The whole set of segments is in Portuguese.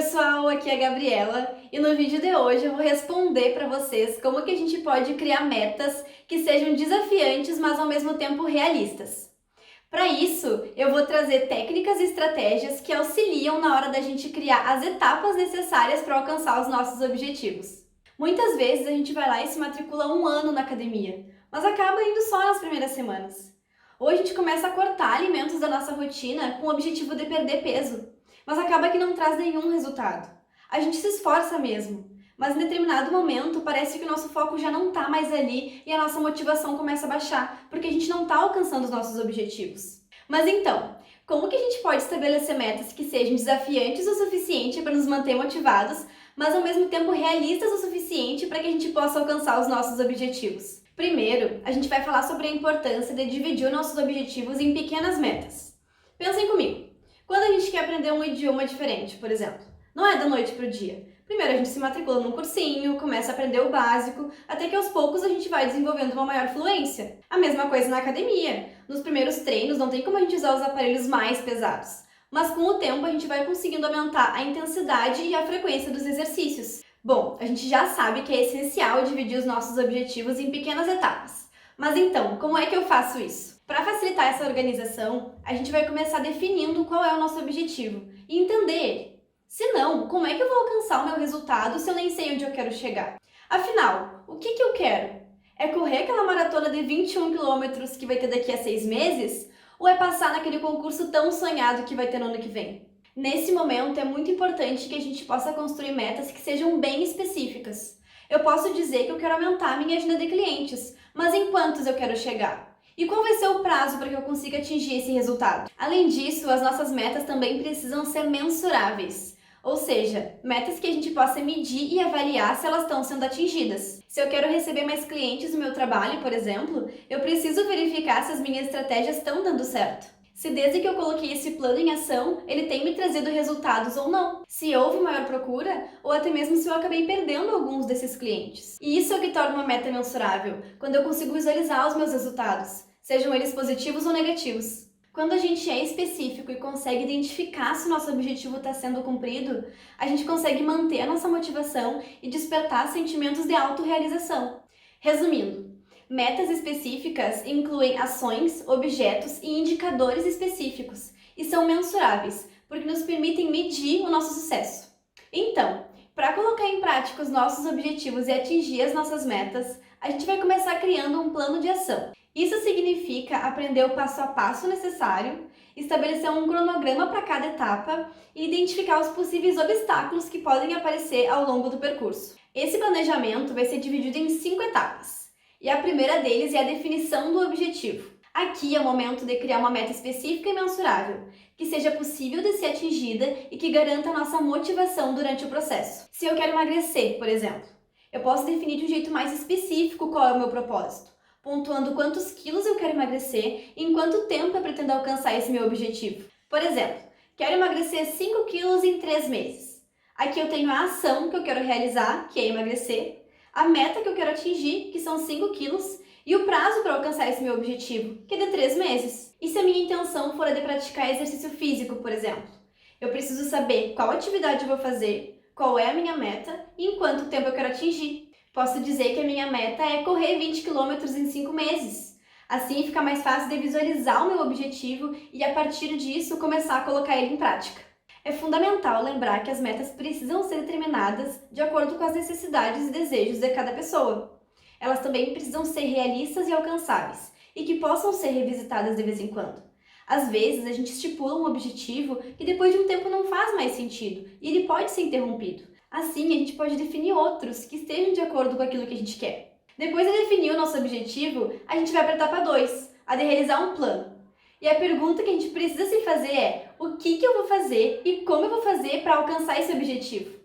pessoal, aqui é a Gabriela e no vídeo de hoje eu vou responder para vocês como que a gente pode criar metas que sejam desafiantes, mas ao mesmo tempo realistas. Para isso, eu vou trazer técnicas e estratégias que auxiliam na hora da gente criar as etapas necessárias para alcançar os nossos objetivos. Muitas vezes a gente vai lá e se matricula um ano na academia, mas acaba indo só nas primeiras semanas. Ou a gente começa a cortar alimentos da nossa rotina com o objetivo de perder peso, mas acaba que não traz nenhum resultado. A gente se esforça mesmo, mas em determinado momento parece que o nosso foco já não está mais ali e a nossa motivação começa a baixar, porque a gente não está alcançando os nossos objetivos. Mas então, como que a gente pode estabelecer metas que sejam desafiantes o suficiente para nos manter motivados, mas ao mesmo tempo realistas o suficiente para que a gente possa alcançar os nossos objetivos? Primeiro, a gente vai falar sobre a importância de dividir os nossos objetivos em pequenas metas. Pensem comigo. Quando a gente quer aprender um idioma diferente, por exemplo, não é da noite para o dia. Primeiro a gente se matricula num cursinho, começa a aprender o básico, até que aos poucos a gente vai desenvolvendo uma maior fluência. A mesma coisa na academia. Nos primeiros treinos não tem como a gente usar os aparelhos mais pesados, mas com o tempo a gente vai conseguindo aumentar a intensidade e a frequência dos exercícios. Bom, a gente já sabe que é essencial dividir os nossos objetivos em pequenas etapas. Mas então, como é que eu faço isso? Para facilitar essa organização, a gente vai começar definindo qual é o nosso objetivo e entender ele. Se não, como é que eu vou alcançar o meu resultado se eu nem sei onde eu quero chegar? Afinal, o que eu quero? É correr aquela maratona de 21 quilômetros que vai ter daqui a 6 meses? Ou é passar naquele concurso tão sonhado que vai ter no ano que vem? Nesse momento, é muito importante que a gente possa construir metas que sejam bem específicas. Eu posso dizer que eu quero aumentar a minha agenda de clientes, mas em quantos eu quero chegar? E qual vai ser o prazo para que eu consiga atingir esse resultado? Além disso, as nossas metas também precisam ser mensuráveis. Ou seja, metas que a gente possa medir e avaliar se elas estão sendo atingidas. Se eu quero receber mais clientes no meu trabalho, por exemplo, eu preciso verificar se as minhas estratégias estão dando certo. Se desde que eu coloquei esse plano em ação, ele tem me trazido resultados ou não. Se houve maior procura, ou até mesmo se eu acabei perdendo alguns desses clientes. E isso é o que torna uma meta mensurável, quando eu consigo visualizar os meus resultados, sejam eles positivos ou negativos. Quando a gente é específico e consegue identificar se o nosso objetivo está sendo cumprido, a gente consegue manter a nossa motivação e despertar sentimentos de autorrealização. Resumindo, metas específicas incluem ações, objetos e indicadores específicos e são mensuráveis, porque nos permitem medir o nosso sucesso. Então, para colocar em prática os nossos objetivos e atingir as nossas metas, a gente vai começar criando um plano de ação. Isso significa aprender o passo a passo necessário, estabelecer um cronograma para cada etapa e identificar os possíveis obstáculos que podem aparecer ao longo do percurso. Esse planejamento vai ser dividido em 5 etapas. E a primeira deles é a definição do objetivo. Aqui é o momento de criar uma meta específica e mensurável, que seja possível de ser atingida e que garanta a nossa motivação durante o processo. Se eu quero emagrecer, por exemplo, eu posso definir de um jeito mais específico qual é o meu propósito, pontuando quantos quilos eu quero emagrecer e em quanto tempo eu pretendo alcançar esse meu objetivo. Por exemplo, quero emagrecer 5 quilos em 3 meses. Aqui eu tenho a ação que eu quero realizar, que é emagrecer, a meta que eu quero atingir, que são 5 quilos, e o prazo para alcançar esse meu objetivo, que é de 3 meses. E se a minha intenção for a de praticar exercício físico, por exemplo? Eu preciso saber qual atividade eu vou fazer, qual é a minha meta e em quanto tempo eu quero atingir. Posso dizer que a minha meta é correr 20 quilômetros em 5 meses. Assim fica mais fácil de visualizar o meu objetivo e a partir disso começar a colocar ele em prática. É fundamental lembrar que as metas precisam ser determinadas de acordo com as necessidades e desejos de cada pessoa. Elas também precisam ser realistas e alcançáveis, e que possam ser revisitadas de vez em quando. Às vezes, a gente estipula um objetivo que depois de um tempo não faz mais sentido, e ele pode ser interrompido. Assim, a gente pode definir outros que estejam de acordo com aquilo que a gente quer. Depois de definir o nosso objetivo, a gente vai para a etapa 2, a de realizar um plano. E a pergunta que a gente precisa se fazer é: o que eu vou fazer e como eu vou fazer para alcançar esse objetivo?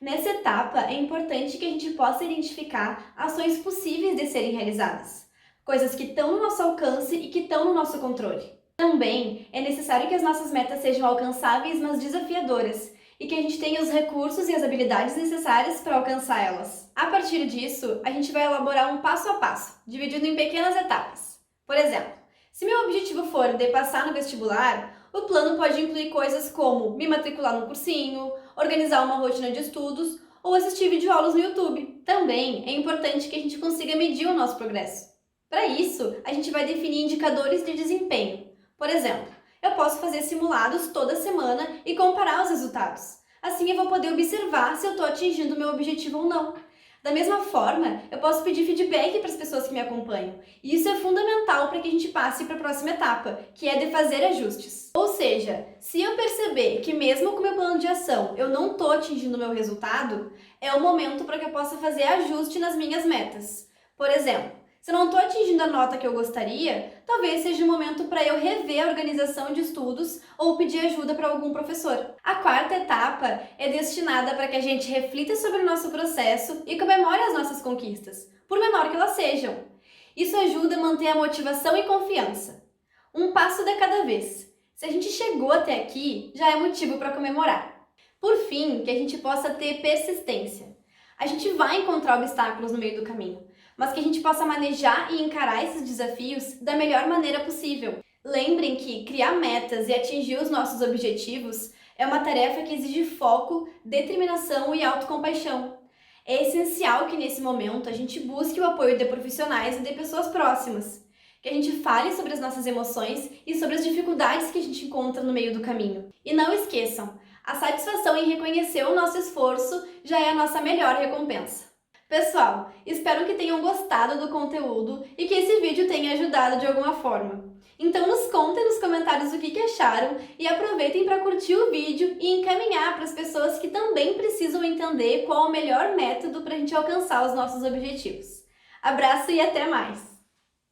Nessa etapa, é importante que a gente possa identificar ações possíveis de serem realizadas, coisas que estão no nosso alcance e que estão no nosso controle. Também é necessário que as nossas metas sejam alcançáveis, mas desafiadoras, e que a gente tenha os recursos e as habilidades necessárias para alcançar elas. A partir disso, a gente vai elaborar um passo a passo, dividido em pequenas etapas. Por exemplo, se meu objetivo objetivo for de passar no vestibular, o plano pode incluir coisas como me matricular num cursinho, organizar uma rotina de estudos ou assistir videoaulas no YouTube. Também é importante que a gente consiga medir o nosso progresso. Para isso, a gente vai definir indicadores de desempenho. Por exemplo, eu posso fazer simulados toda semana e comparar os resultados. Assim eu vou poder observar se eu estou atingindo o meu objetivo ou não. Da mesma forma, eu posso pedir feedback para as pessoas que me acompanham. E isso é fundamental para que a gente passe para a próxima etapa, que é de fazer ajustes. Ou seja, se eu perceber que mesmo com o meu plano de ação eu não estou atingindo o meu resultado, é o momento para que eu possa fazer ajuste nas minhas metas. Por exemplo, se eu não estou atingindo a nota que eu gostaria, talvez seja o momento para eu rever a organização de estudos ou pedir ajuda para algum professor. A quarta etapa é destinada para que a gente reflita sobre o nosso processo e comemore as nossas conquistas, por menor que elas sejam. Isso ajuda a manter a motivação e confiança. Um passo de cada vez. Se a gente chegou até aqui, já é motivo para comemorar. Por fim, que a gente possa ter persistência. A gente vai encontrar obstáculos no meio do caminho, mas que a gente possa manejar e encarar esses desafios da melhor maneira possível. Lembrem que criar metas e atingir os nossos objetivos é uma tarefa que exige foco, determinação e autocompaixão. É essencial que nesse momento a gente busque o apoio de profissionais e de pessoas próximas, que a gente fale sobre as nossas emoções e sobre as dificuldades que a gente encontra no meio do caminho. E não esqueçam, a satisfação em reconhecer o nosso esforço já é a nossa melhor recompensa. Pessoal, espero que tenham gostado do conteúdo e que esse vídeo tenha ajudado de alguma forma. Então nos contem nos comentários o que acharam e aproveitem para curtir o vídeo e encaminhar para as pessoas que também precisam entender qual é o melhor método para a gente alcançar os nossos objetivos. Abraço e até mais!